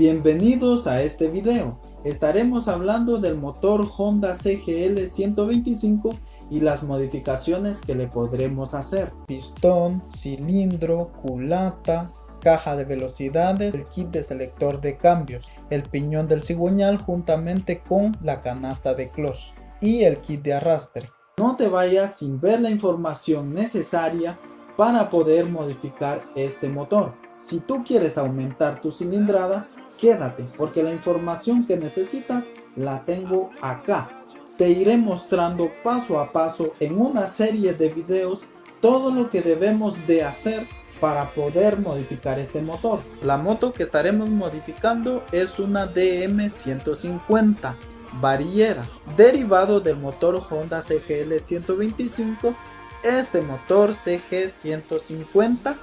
Bienvenidos a este video. Estaremos hablando del motor Honda CGL 125 y las modificaciones que le podremos hacer. Pistón, cilindro, culata, caja de velocidades, el kit de selector de cambios, el piñón del cigüeñal juntamente con la canasta de clutch y el kit de arrastre. No te vayas sin ver la información necesaria para poder modificar este motor. Si tú quieres aumentar tu cilindrada, quédate porque la información que necesitas la tengo acá. Te iré mostrando paso a paso en una serie de videos todo lo que debemos de hacer para poder modificar este motor. La moto que estaremos modificando es una DM150 Barriera, derivado del motor Honda CGL 125, este motor CG150,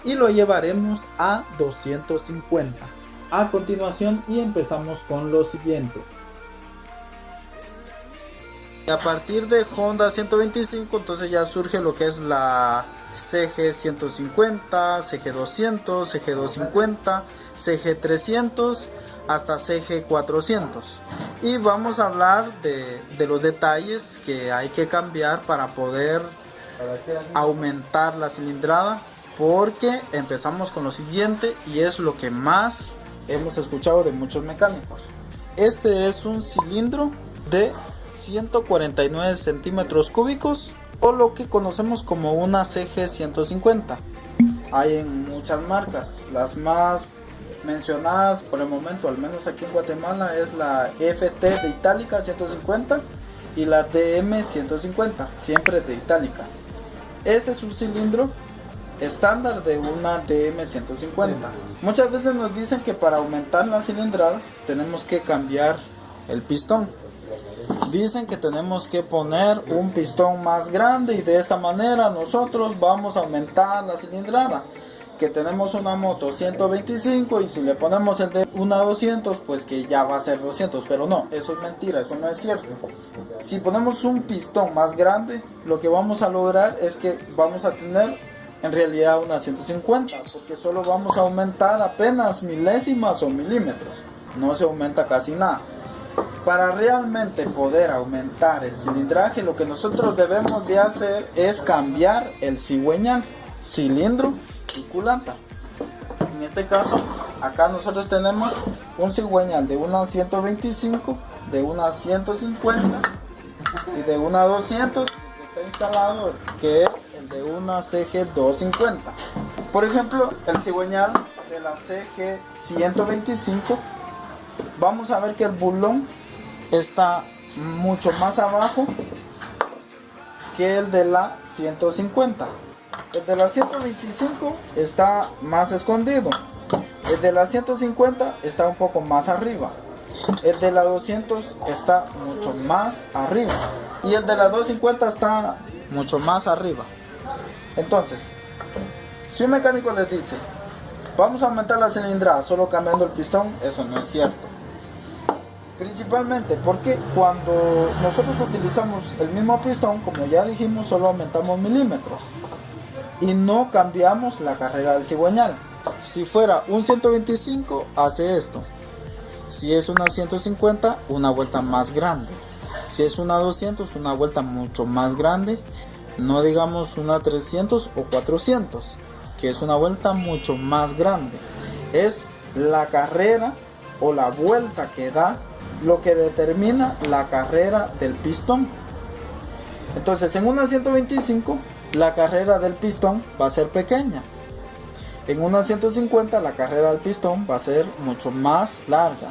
y lo llevaremos a 250. A continuación y empezamos con lo siguiente. A partir de Honda 125 entonces ya surge lo que es la CG150, CG200, CG250, CG300 hasta CG400, y vamos a hablar de los detalles que hay que cambiar para poder aumentar la cilindrada, porque empezamos con lo siguiente y es lo que más hemos escuchado de muchos mecánicos. Este es un cilindro de 149 centímetros cúbicos, o lo que conocemos como una CG150. Hay en muchas marcas, las más mencionadas por el momento, al menos aquí en Guatemala, es la FT de itálica 150 y la DM 150, siempre de itálica. Este es un cilindro estándar de una DM 150. Muchas veces nos dicen que para aumentar la cilindrada tenemos que cambiar el pistón. Dicen que tenemos que poner un pistón más grande y de esta manera nosotros vamos a aumentar la cilindrada. Que tenemos una moto 125 y si le ponemos el de una 200 pues que ya va a ser 200, pero no, eso es mentira, eso no es cierto. Si ponemos un pistón más grande, lo que vamos a lograr es que vamos a tener en realidad una 150, porque solo vamos a aumentar apenas milésimas o milímetros, no se aumenta casi nada. Para realmente poder aumentar el cilindraje, lo que nosotros debemos de hacer es cambiar el cigüeñal, cilindro y culata. En este caso, acá nosotros tenemos un cigüeñal de una 125, de una 150 y de una 200 que está instalado, que es el de una CG250. Por ejemplo, el cigüeñal de la CG125, vamos a ver que el bulón está mucho más abajo que el de la 150. El de la 125 está más escondido. El de la 150 está un poco más arriba. El de la 200 está mucho más arriba. Y el de la 250 está mucho más arriba. Entonces, si un mecánico les dice, vamos a aumentar la cilindrada solo cambiando el pistón, eso no es cierto. Principalmente porque cuando nosotros utilizamos el mismo pistón, como ya dijimos, solo aumentamos milímetros y no cambiamos la carrera del cigüeñal. Si fuera un 125 hace esto, si es una 150 una vuelta más grande, si es una 200 una vuelta mucho más grande, no digamos una 300 o 400 que es una vuelta mucho más grande. Es la carrera o la vuelta que da lo que determina la carrera del pistón. Entonces en una 125 la carrera del pistón va a ser pequeña. En una 150 la carrera del pistón va a ser mucho más larga.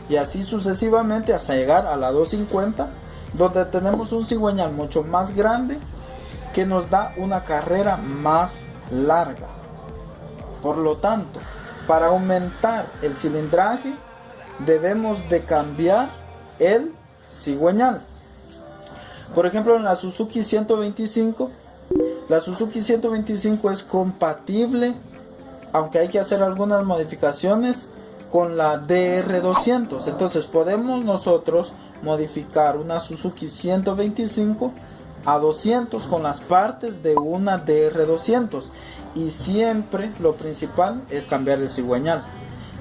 Y así sucesivamente hasta llegar a la 250, donde tenemos un cigüeñal mucho más grande que nos da una carrera más larga. Por lo tanto, para aumentar el cilindraje debemos de cambiar el cigüeñal. Por ejemplo, en la Suzuki 125, la Suzuki 125 es compatible, aunque hay que hacer algunas modificaciones, con la DR200. Entonces podemos nosotros modificar una Suzuki 125 a 200 con las partes de una DR200, y siempre lo principal es cambiar el cigüeñal.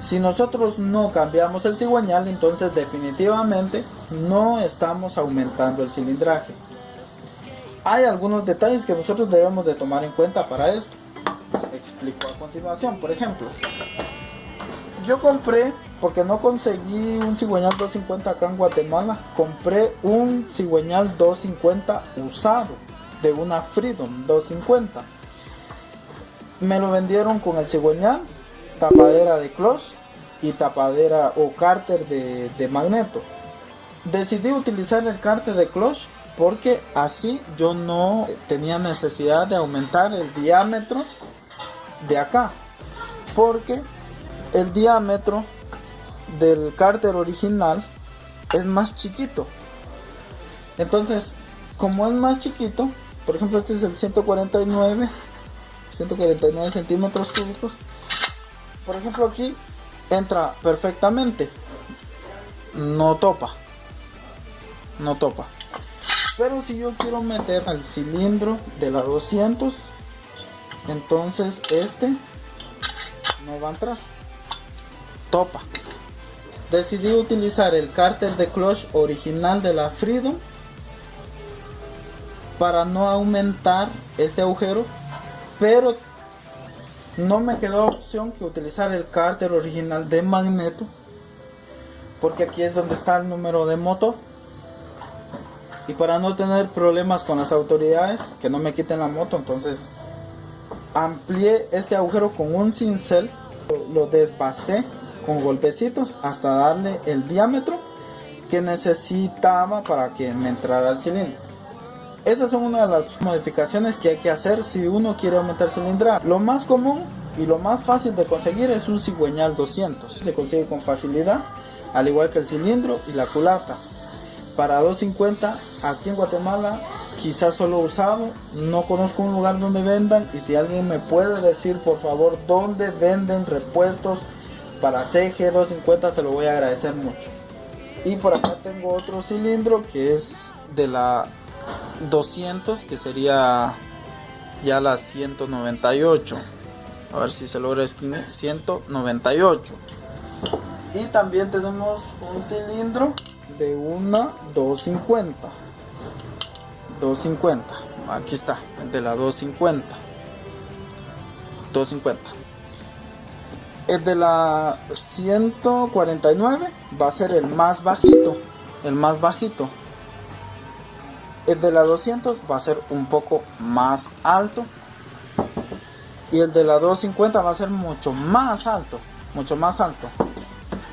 Si nosotros no cambiamos el cigüeñal, entonces definitivamente no estamos aumentando el cilindraje. Hay algunos detalles que nosotros debemos de tomar en cuenta para esto. Explico a continuación. Por ejemplo, yo compré, porque no conseguí un cigüeñal 250 acá en Guatemala, compré un cigüeñal 250 usado de una Freedom 250. Me lo vendieron con el cigüeñal, tapadera de clutch y tapadera o cárter de magneto. Decidí utilizar el cárter de clutch porque así yo no tenía necesidad de aumentar el diámetro de acá, porque el diámetro del cárter original es más chiquito. Entonces, como es más chiquito, por ejemplo este es el 149 centímetros cúbicos, por ejemplo aquí entra perfectamente, no topa. Pero si yo quiero meter al cilindro de la 200, entonces este no va a entrar, topa. Decidí utilizar el cárter de clutch original de la Freedom para no aumentar este agujero, pero no me quedó opción que utilizar el cárter original de magneto, porque aquí es donde está el número de motor. Y para no tener problemas con las autoridades, que no me quiten la moto, entonces amplié este agujero con un cincel, lo desbasté con golpecitos hasta darle el diámetro que necesitaba para que me entrara el cilindro. Esas son una de las modificaciones que hay que hacer si uno quiere aumentar el cilindraje. Lo más común y lo más fácil de conseguir es un cigüeñal 200. Se consigue con facilidad, al igual que el cilindro y la culata. Para 250 aquí en Guatemala quizás solo usado, no conozco un lugar donde vendan, y si alguien me puede decir por favor dónde venden repuestos para CG 250 se lo voy a agradecer mucho. Y por acá tengo otro cilindro que es de la 200, que sería ya la 198, a ver si se logra esquinar, 198. Y también tenemos un cilindro de una 250, aquí está, de la 250. El de la 149 va a ser el más bajito. El de la 200 va a ser un poco más alto, y el de la 250 va a ser mucho más alto,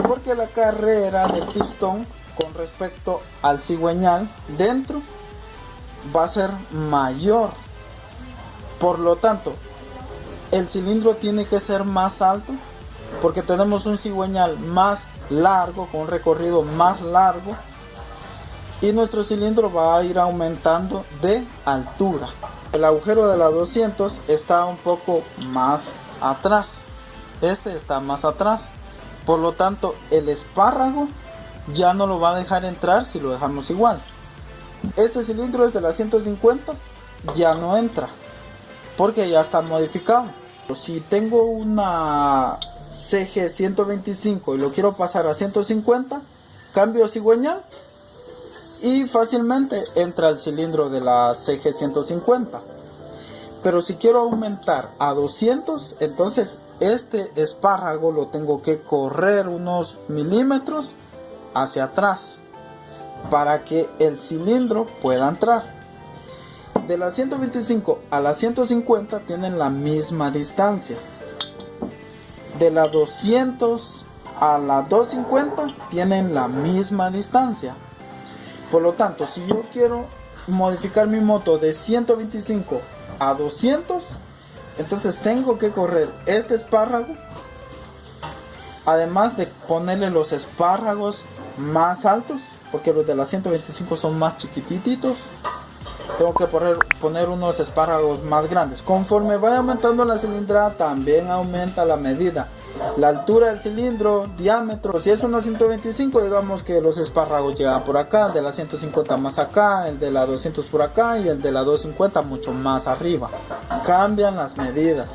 porque la carrera de pistón con respecto al cigüeñal dentro va a ser mayor. Por lo tanto, el cilindro tiene que ser más alto, porque tenemos un cigüeñal más largo, con un recorrido más largo, y nuestro cilindro va a ir aumentando de altura. El agujero de la 200 está un poco más atrás, este está más atrás, por lo tanto el espárrago ya no lo va a dejar entrar si lo dejamos igual. Este cilindro es de la 150, ya no entra porque ya está modificado. Si tengo una CG 125 y lo quiero pasar a 150, cambio cigüeñal y fácilmente entra el cilindro de la CG 150. Pero si quiero aumentar a 200, entonces este espárrago lo tengo que correr unos milímetros hacia atrás para que el cilindro pueda entrar. De la 125 a la 150 tienen la misma distancia. De la 200 a la 250 tienen la misma distancia. Por lo tanto, si yo quiero modificar mi moto de 125 a 200, entonces tengo que correr este espárrago, además de ponerle los espárragos más altos, porque los de la 125 son más chiquititos. Tengo que poner unos espárragos más grandes. Conforme vaya aumentando la cilindrada, también aumenta la medida, la altura del cilindro, diámetro. Si es una 125, digamos que los espárragos llegan por acá, el de la 150 más acá, el de la 200 por acá y el de la 250 mucho más arriba. Cambian las medidas.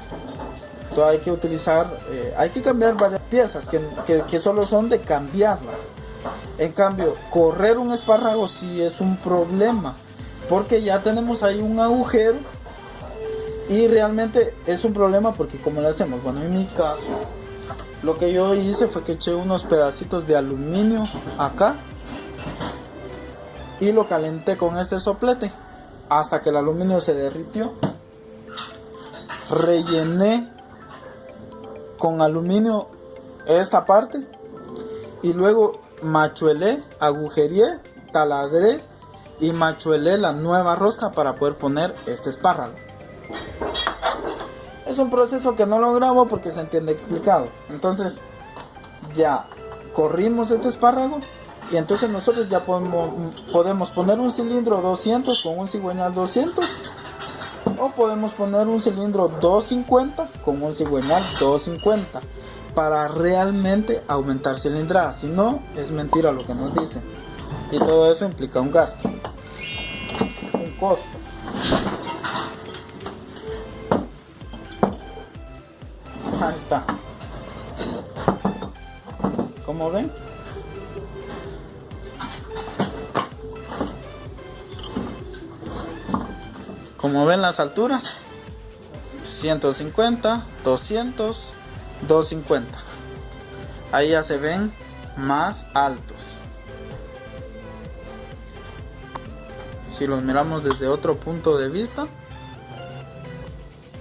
Entonces hay que cambiar varias piezas que solo son de cambiarlas. En cambio, correr un espárrago sí es un problema, porque ya tenemos ahí un agujero y realmente es un problema porque ¿cómo le hacemos? Bueno, en mi caso, lo que yo hice fue que eché unos pedacitos de aluminio acá y lo calenté con este soplete hasta que el aluminio se derritió. Rellené con aluminio esta parte y luego machuelé, agujereé, taladré y machuelé la nueva rosca para poder poner este espárrago. Es un proceso que no lo grabo porque se entiende explicado. Entonces ya corrimos este espárrago y entonces nosotros ya podemos poner un cilindro 200 con un cigüeñal 200, o podemos poner un cilindro 250 con un cigüeñal 250 para realmente aumentar cilindrada. Si no, es mentira lo que nos dicen, y todo eso implica un gasto, un costo. Ahí está. ¿Cómo ven? Como ven las alturas, 150, 200, 250. Ahí ya se ven más altos. Si los miramos desde otro punto de vista,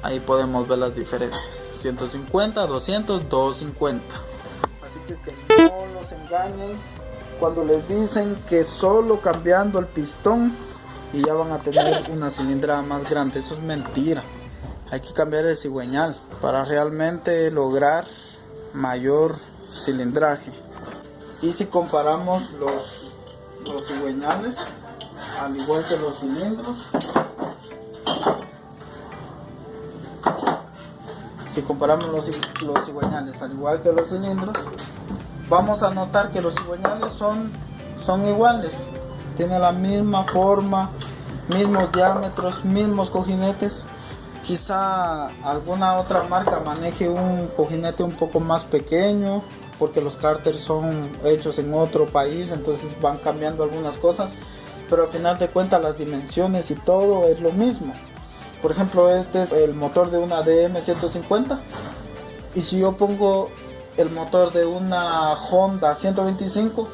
ahí podemos ver las diferencias. 150, 200, 250. Así que no los engañen cuando les dicen que solo cambiando el pistón y ya van a tener una cilindrada más grande. Eso es mentira. Hay que cambiar el cigüeñal para realmente lograr mayor cilindraje. Y si comparamos los cigüeñales, al igual que los cilindros, si comparamos los cigüeñales al igual que los cilindros, vamos a notar que los cigüeñales son iguales. Tienen la misma forma, mismos diámetros, mismos cojinetes. Quizá alguna otra marca maneje un cojinete un poco más pequeño, porque los cárteres son hechos en otro país, entonces van cambiando algunas cosas, pero al final de cuentas las dimensiones y todo es lo mismo. Por ejemplo, este es el motor de una DM150, y si yo pongo el motor de una Honda 125,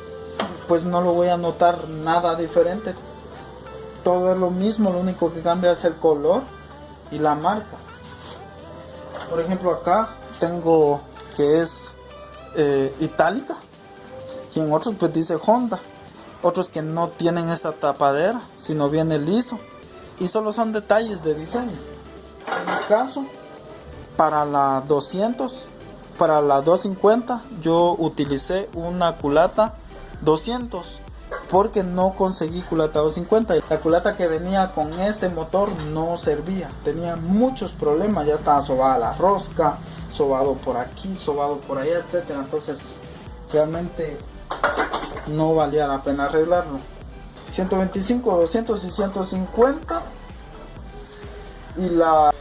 pues no lo voy a notar nada diferente. Todo es lo mismo, lo único que cambia es el color y la marca. Por ejemplo, acá tengo que es itálica, y en otros pues dice Honda. Otros que no tienen esta tapadera, sino viene liso, y solo son detalles de diseño. En mi caso, para la 200, para la 250, yo utilicé una culata 200 porque no conseguí culata 250. La culata que venía con este motor no servía, tenía muchos problemas, ya estaba sobada la rosca, sobado por aquí, sobado por allá, etcétera. Entonces realmente no valía la pena arreglarlo. 125, 200 y 150, y la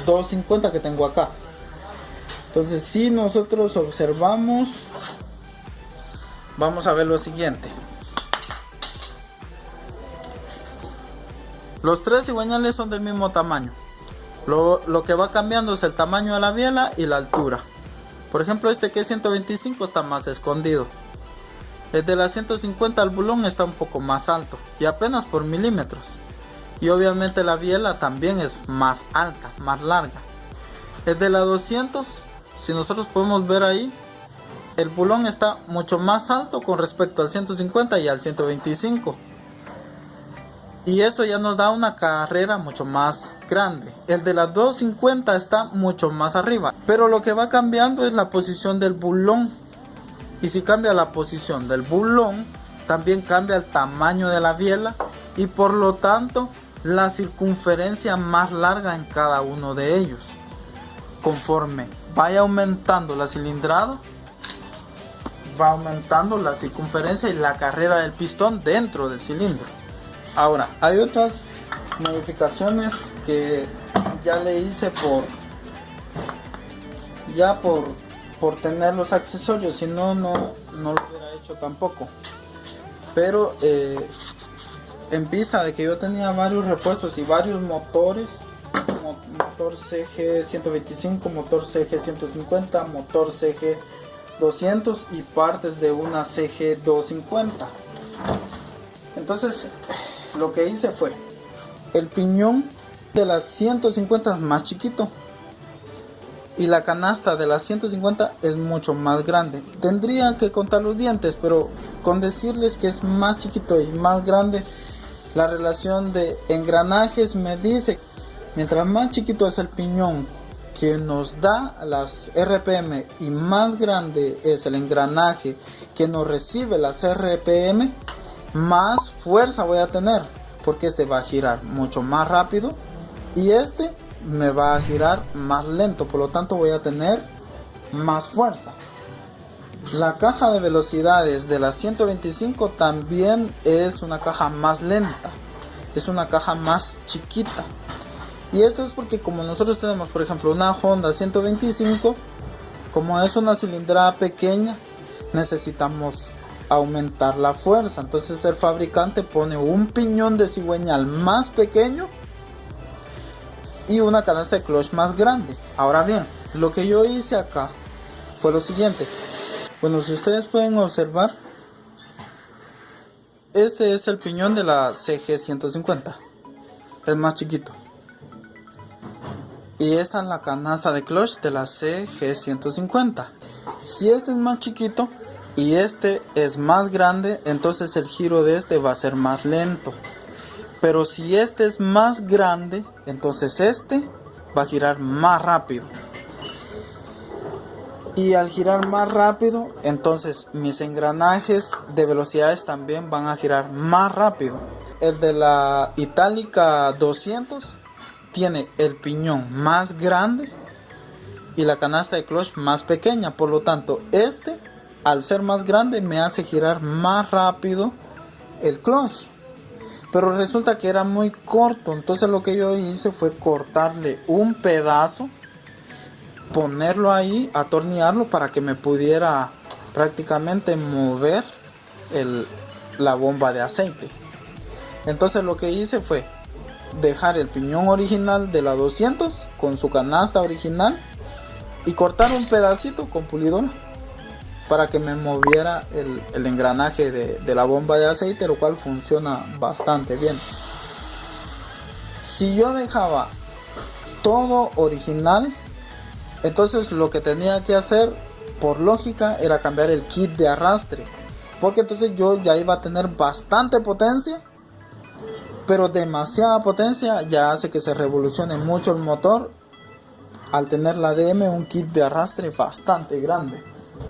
250 que tengo acá. Entonces, si nosotros observamos, vamos a ver lo siguiente. Los tres cigüeñales son del mismo tamaño. Lo que va cambiando es el tamaño de la biela y la altura. Por ejemplo, este que es 125 está más escondido. El de la 150, el bulón está un poco más alto, y apenas por milímetros. Y obviamente la biela también es más alta, más larga. El de la 200, si nosotros podemos ver ahí, el bulón está mucho más alto con respecto al 150 y al 125. Y esto ya nos da una carrera mucho más grande. El de la 250 está mucho más arriba, pero lo que va cambiando es la posición del bulón. Y si cambia la posición del bulón, también cambia el tamaño de la biela, y por lo tanto la circunferencia más larga en cada uno de ellos. Conforme vaya aumentando la cilindrada, va aumentando la circunferencia y la carrera del pistón dentro del cilindro. Ahora, hay otras modificaciones que ya le hice por por tener los accesorios, si no, no lo hubiera hecho tampoco. Pero en vista de que yo tenía varios repuestos y varios motores, motor CG 125, motor CG 150, motor CG 200 y partes de una CG 250. Entonces lo que hice fue, el piñón de las 150 es más chiquito y la canasta de las 150 es mucho más grande. Tendría que contar los dientes, pero con decirles que es más chiquito y más grande, la relación de engranajes me dice, mientras más chiquito es el piñón que nos da las RPM y más grande es el engranaje que nos recibe las RPM, más fuerza voy a tener, porque este va a girar mucho más rápido y este me va a girar más lento, por lo tanto voy a tener más fuerza. La caja de velocidades de la 125 también es una caja más lenta, es una caja más chiquita. Y esto es porque como nosotros tenemos, por ejemplo, una Honda 125, como es una cilindrada pequeña, necesitamos aumentar la fuerza. Entonces el fabricante pone un piñón de cigüeñal más pequeño y una canasta de clutch más grande. Ahora bien, lo que yo hice acá fue lo siguiente. Bueno, si ustedes pueden observar, este es el piñón de la CG 150, es más chiquito. Y esta es la canasta de clutch de la CG 150. Si este es más chiquito y este es más grande, entonces el giro de este va a ser más lento. Pero si este es más grande, entonces este va a girar más rápido. Y al girar más rápido, entonces mis engranajes de velocidades también van a girar más rápido. El de la Itálica 200 tiene el piñón más grande y la canasta de clutch más pequeña. Por lo tanto, este, al ser más grande, me hace girar más rápido el clutch. Pero resulta que era muy corto. Entonces lo que yo hice fue cortarle un pedazo, ponerlo ahí, atornillarlo para que me pudiera prácticamente mover la bomba de aceite. Entonces lo que hice fue dejar el piñón original de la 200 con su canasta original y cortar un pedacito con pulidora para que me moviera el engranaje de la bomba de aceite, lo cual funciona bastante bien. Si yo dejaba todo original, entonces lo que tenía que hacer por lógica era cambiar el kit de arrastre, porque entonces yo ya iba a tener bastante potencia, pero demasiada potencia ya hace que se revolucione mucho el motor al tener la DM un kit de arrastre bastante grande.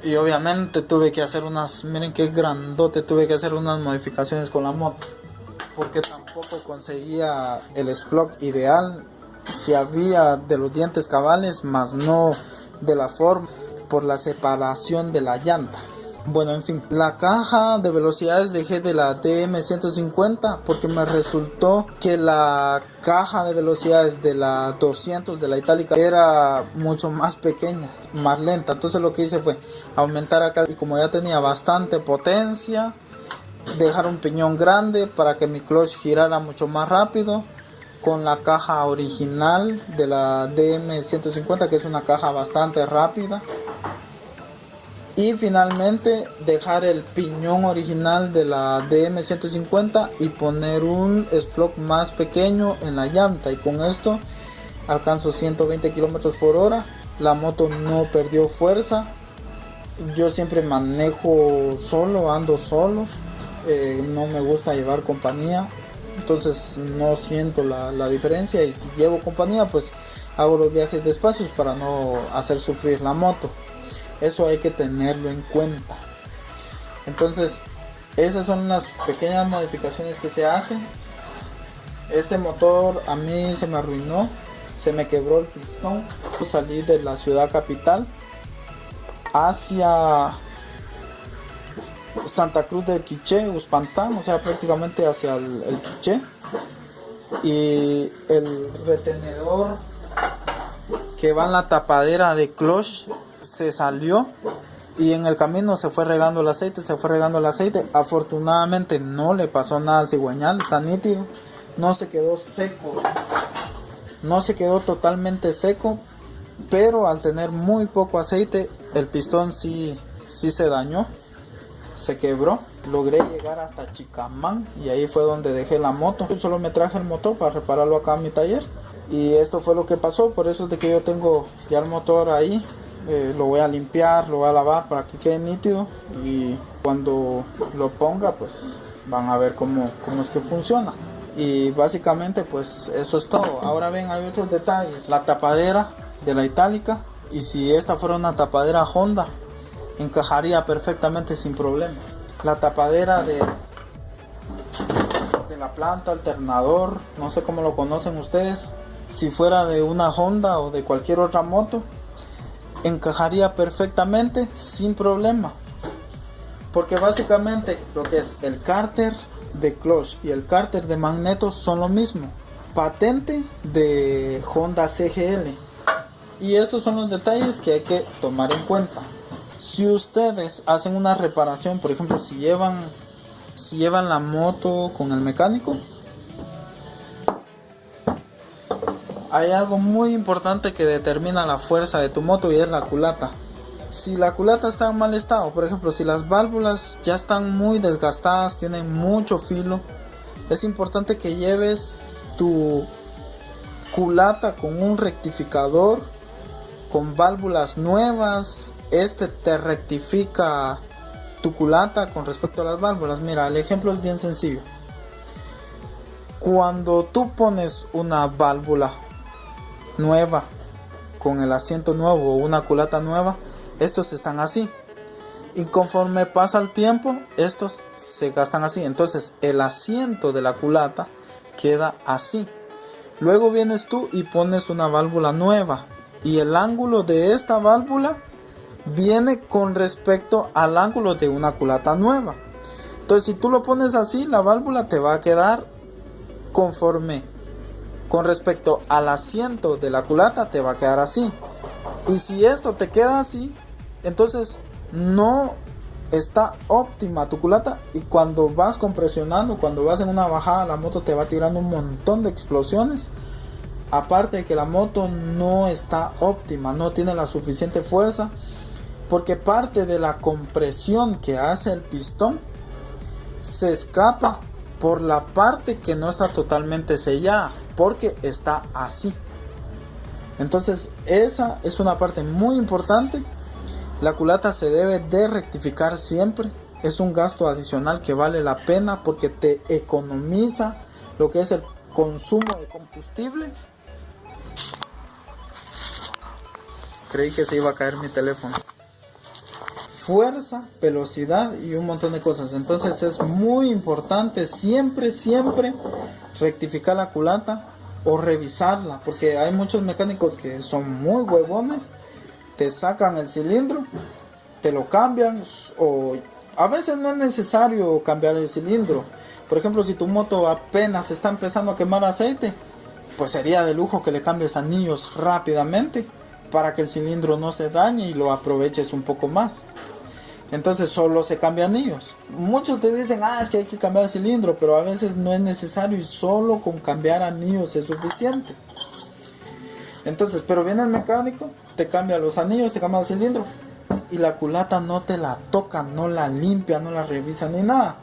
Y obviamente tuve que hacer miren qué grandote, tuve que hacer unas modificaciones con la moto, porque tampoco conseguía el S-Block ideal. Si había de los dientes cabales, más no de la forma, por la separación de la llanta. Bueno, en fin, la caja de velocidades dejé de la DM150 porque me resultó que la caja de velocidades de la 200 de la Itálica era mucho más pequeña, más lenta. Entonces lo que hice fue aumentar acá, y como ya tenía bastante potencia, dejar un piñón grande para que mi clutch girara mucho más rápido, con la caja original de la DM150, que es una caja bastante rápida. Y finalmente dejar el piñón original de la DM150 y poner un S-Block más pequeño en la llanta, y con esto alcanzo 120 km por hora. La moto no perdió fuerza. Yo siempre manejo solo, ando solo, no me gusta llevar compañía, entonces no siento la diferencia, y si llevo compañía pues hago los viajes despacios para no hacer sufrir la moto. Eso hay que tenerlo en cuenta. Entonces esas son las pequeñas modificaciones que se hacen. Este motor a mí se me arruinó, se me quebró el pistón. Salí de la ciudad capital hacia Santa Cruz del Quiché, Uspantán, o sea prácticamente hacia el Quiché, y el retenedor que va en la tapadera de clutch se salió y en el camino se fue regando el aceite, Afortunadamente no le pasó nada al cigüeñal, está nítido, no se quedó seco, no se quedó totalmente seco, pero al tener muy poco aceite, el pistón sí se dañó, se quebró. Logré llegar hasta Chicamán y ahí fue donde dejé la moto. Solo me traje el motor para repararlo acá en mi taller. Y esto fue lo que pasó, por eso es de que yo tengo ya el motor ahí. Lo voy a limpiar, lo voy a lavar para que quede nítido. Y cuando lo ponga, pues van a ver cómo es que funciona. Y básicamente pues eso es todo. Ahora ven, hay otros detalles. La tapadera de la itálica. Y si esta fuera una tapadera Honda, encajaría perfectamente sin problema. La tapadera de la planta, alternador, no sé cómo lo conocen ustedes, si fuera de una Honda o de cualquier otra moto, encajaría perfectamente sin problema, porque básicamente lo que es el cárter de clutch y el cárter de magneto son lo mismo, patente de Honda CGL. Y estos son los detalles que hay que tomar en cuenta. Si ustedes hacen una reparación, por ejemplo, si llevan la moto con el mecánico, hay algo muy importante que determina la fuerza de tu moto y es la culata. Si la culata está en mal estado, por ejemplo, si las válvulas ya están muy desgastadas, tienen mucho filo, es importante que lleves tu culata con un rectificador, con válvulas nuevas. Este te rectifica tu culata con respecto a las válvulas. Mira, el ejemplo es bien sencillo. Cuando tú pones una válvula nueva con el asiento nuevo o una culata nueva, estos están así, y conforme pasa el tiempo estos se gastan así. Entonces el asiento de la culata queda así. Luego vienes tú y pones una válvula nueva y el ángulo de esta válvula viene con respecto al ángulo de una culata nueva. Entonces si tú lo pones así, la válvula te va a quedar conforme con respecto al asiento de la culata, te va a quedar así. Y si esto te queda así, entonces no está óptima tu culata, y cuando vas compresionando, cuando vas en una bajada, la moto te va tirando un montón de explosiones. Aparte de que la moto no está óptima, no tiene la suficiente fuerza, porque parte de la compresión que hace el pistón se escapa por la parte que no está totalmente sellada, porque está así. Entonces esa es una parte muy importante. La culata se debe de rectificar siempre. Es un gasto adicional que vale la pena porque te economiza lo que es el consumo de combustible. Creí que se iba a caer mi teléfono. Fuerza, velocidad y un montón de cosas. Entonces es muy importante siempre rectificar la culata o revisarla, porque hay muchos mecánicos que son muy huevones, te sacan el cilindro, te lo cambian, o a veces no es necesario cambiar el cilindro. Por ejemplo, si tu moto apenas está empezando a quemar aceite, pues sería de lujo que le cambies anillos rápidamente para que el cilindro no se dañe y lo aproveches un poco más. Entonces solo se cambia anillos. Muchos te dicen, es que hay que cambiar el cilindro, pero a veces no es necesario y solo con cambiar anillos es suficiente. Entonces, pero viene el mecánico, te cambia los anillos, te cambia el cilindro y la culata no te la toca, no la limpia, no la revisa ni nada.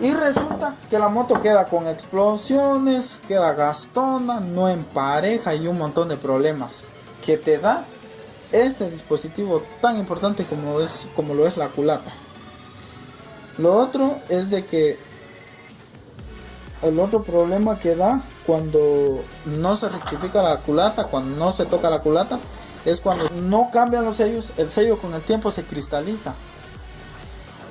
Y resulta que la moto queda con explosiones, queda gastona, no empareja y un montón de problemas que te da este dispositivo tan importante como lo es la culata. Lo otro es de que el otro problema que da cuando no se rectifica la culata, cuando no se toca la culata, es cuando no cambian los sellos. El sello con el tiempo se cristaliza.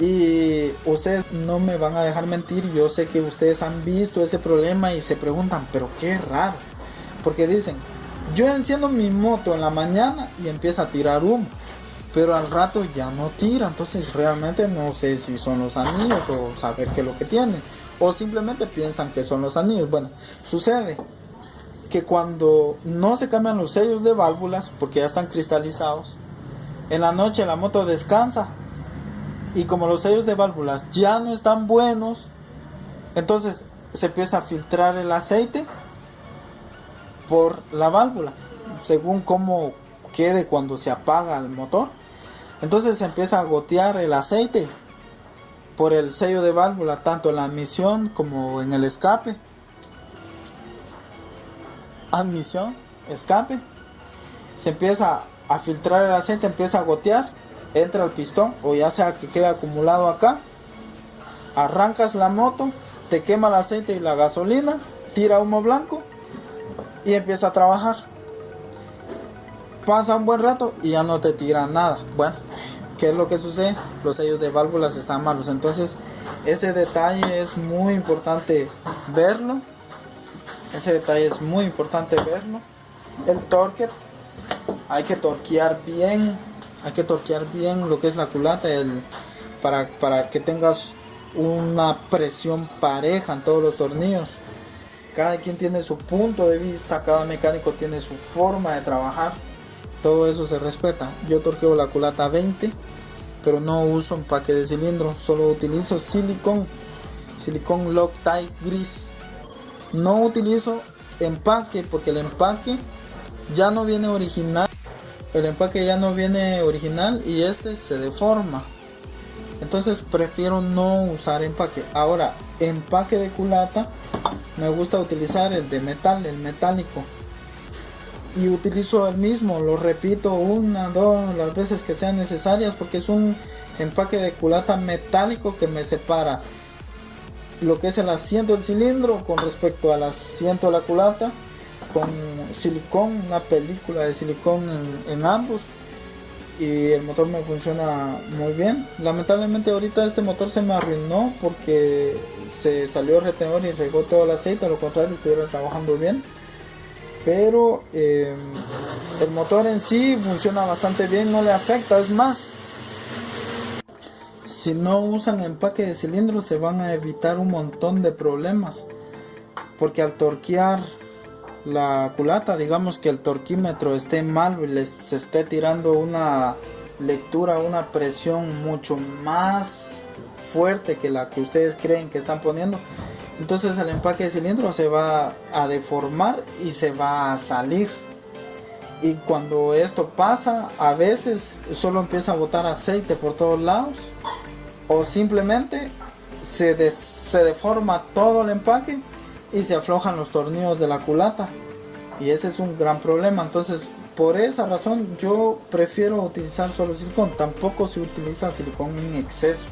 Y ustedes no me van a dejar mentir, yo sé que ustedes han visto ese problema y se preguntan, pero qué raro, porque dicen, yo enciendo mi moto en la mañana y empieza a tirar humo, pero al rato ya no tira. Entonces realmente no sé si son los anillos o saber qué es lo que tiene, o simplemente piensan que son los anillos. Bueno, sucede que cuando no se cambian los sellos de válvulas, porque ya están cristalizados, en la noche la moto descansa, y como los sellos de válvulas ya no están buenos, entonces se empieza a filtrar el aceite por la válvula, según cómo quede cuando se apaga el motor. Entonces se empieza a gotear el aceite por el sello de válvula, tanto en la admisión como en el escape. Admisión, escape. Se empieza a filtrar el aceite, empieza a gotear, entra al pistón, o ya sea que quede acumulado acá. Arrancas la moto, te quema el aceite y la gasolina, tira humo blanco y empieza a trabajar. Pasa un buen rato y ya no te tira nada. Bueno, ¿qué es lo que sucede? Los sellos de válvulas están malos. Entonces ese detalle es muy importante verlo. El torque, hay que torquear bien lo que es la culata, para que tengas una presión pareja en todos los tornillos. Cada quien tiene su punto de vista, cada mecánico tiene su forma de trabajar. Todo eso se respeta. Yo torqueo la culata 20, pero no uso empaque de cilindro, solo utilizo silicón Loctite gris. No utilizo empaque porque el empaque ya no viene original. Y este se deforma. Entonces prefiero no usar empaque. Ahora, empaque de culata me gusta utilizar el de metal, el metálico. Y utilizo el mismo, lo repito 1, 2, las veces que sean necesarias, porque es un empaque de culata metálico que me separa lo que es el asiento del cilindro con respecto al asiento de la culata, con silicón, una película de silicón en ambos, y el motor me funciona muy bien. Lamentablemente ahorita este motor se me arruinó porque se salió el retenedor y regó todo el aceite, a lo contrario estuviera trabajando bien. Pero el motor en sí funciona bastante bien, no le afecta. Es más, si no usan empaque de cilindros se van a evitar un montón de problemas, porque al torquear la culata, digamos que el torquímetro esté mal y se esté tirando una lectura, una presión mucho más fuerte que la que ustedes creen que están poniendo, entonces el empaque de cilindro se va a deformar y se va a salir. Y cuando esto pasa, a veces solo empieza a botar aceite por todos lados, o simplemente se deforma todo el empaque y se aflojan los tornillos de la culata, y ese es un gran problema. Entonces por esa razón yo prefiero utilizar solo silicón. Tampoco se utiliza silicón en exceso,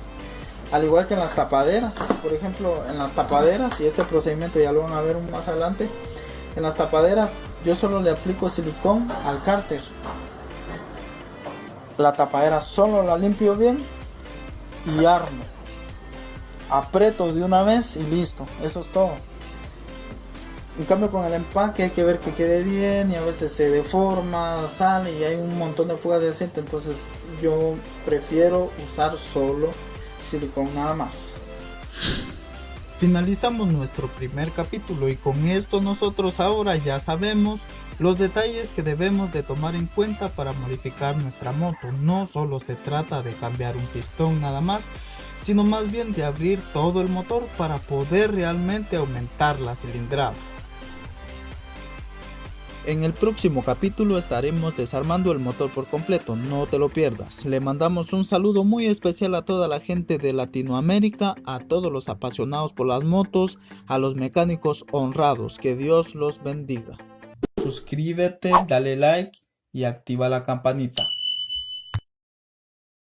al igual que en las tapaderas. Por ejemplo, en las tapaderas, y este procedimiento ya lo van a ver más adelante, en las tapaderas yo solo le aplico silicón al cárter. La tapadera solo la limpio bien y armo, aprieto de una vez y listo, eso es todo. En cambio con el empaque hay que ver que quede bien, y a veces se deforma, sale y hay un montón de fugas de aceite. Entonces yo prefiero usar solo silicón nada más. Finalizamos nuestro primer capítulo, y con esto nosotros ahora ya sabemos los detalles que debemos de tomar en cuenta para modificar nuestra moto. No solo se trata de cambiar un pistón nada más, sino más bien de abrir todo el motor para poder realmente aumentar la cilindrada. En el próximo capítulo estaremos desarmando el motor por completo, no te lo pierdas. Le mandamos un saludo muy especial a toda la gente de Latinoamérica, a todos los apasionados por las motos, a los mecánicos honrados, que Dios los bendiga. Suscríbete, dale like y activa la campanita.